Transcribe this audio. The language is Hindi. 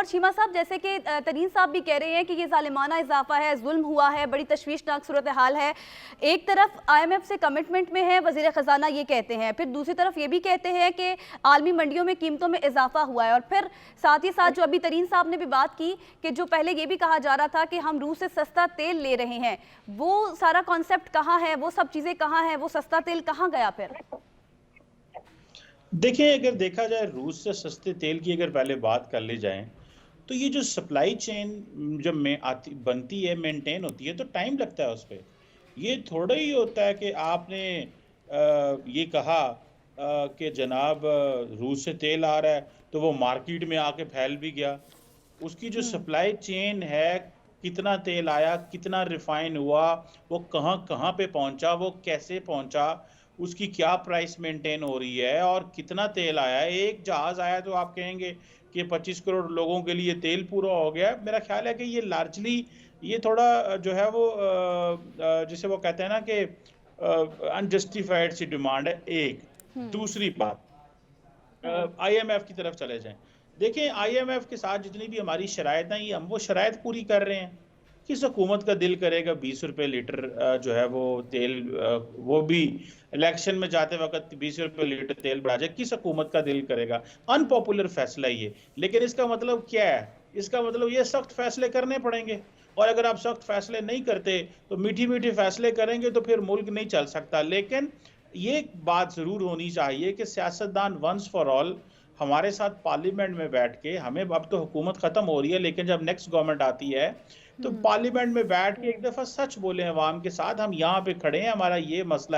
चीमा साहब, जैसे कि तरीन साहब भी कह रहे हैं कि ये जालिमाना इजाफा है, जुल्म हुआ है, बड़ी तशवीशनाक सूरत हाल है। एक तरफ IMF से कमिटमेंट में है, वजीर खजाना ये कहते हैं, फिर दूसरी तरफ ये भी कहते हैं कि आलमी मंडियों में कीमतों में इजाफा हुआ है, और फिर साथ ही साथ जो अभी तरीन साहब ने भी बात की कि जो पहले ये भी कहा जा रहा था कि हम रूस से सस्ता तेल ले रहे हैं, वो सारा कॉन्सेप्ट कहाँ है, वो सब चीज़ें कहाँ हैं, वो सस्ता तेल कहाँ गया फिर? देखिए, अगर देखा जाए रूस से सस्ते तेल की अगर पहले बात कर ली जाए, तो ये जो सप्लाई चेन जब में आती बनती है, मेंटेन होती है, तो टाइम लगता है उस पे। ये थोड़ा ही होता है कि आपने ये कहा कि जनाब रूस से तेल आ रहा है, तो वो मार्केट में आके फैल भी गया। उसकी जो सप्लाई चेन है, कितना तेल आया, कितना रिफाइन हुआ, वो कहाँ कहाँ पे पहुंचा, वो कैसे पहुंचा, उसकी क्या प्राइस मेंटेन हो रही है और कितना तेल आया है। एक जहाज आया तो आप कहेंगे कि 25 करोड़ लोगों के लिए तेल पूरा हो गया। मेरा ख्याल है कि ये लार्जली ये थोड़ा जो है वो जिसे वो कहते हैं ना कि अनजस्टिफाइड सी डिमांड है। एक दूसरी बात, IMF की तरफ चले जाएं। देखें, IMF के साथ जितनी भी हमारी शराइत हैं, ये हम वो शराइत पूरी कर रहे हैं। किस हुकूमत का दिल करेगा 20 रुपए लीटर जो है वो तेल, वो भी इलेक्शन में जाते वक्त 20 रुपए लीटर तेल बढ़ा जाए? किस हुकूमत का दिल करेगा? अनपॉपुलर फैसला ये, लेकिन इसका मतलब क्या है? इसका मतलब ये सख्त फैसले करने पड़ेंगे, और अगर आप सख्त फैसले नहीं करते तो मीठी मीठी फैसले करेंगे तो फिर मुल्क नहीं चल सकता। लेकिन ये बात जरूर होनी चाहिए कि सियासतदान वंस फॉर ऑल हमारे साथ पार्लियामेंट में बैठ के, हमें अब तो हुकूमत खत्म हो रही है, लेकिन जब नेक्स्ट गवर्नमेंट आती है तो पार्लियामेंट में बैठ के एक दफा सच बोले अवाम के साथ, हम यहाँ पे खड़े हैं, हमारा ये मसला है।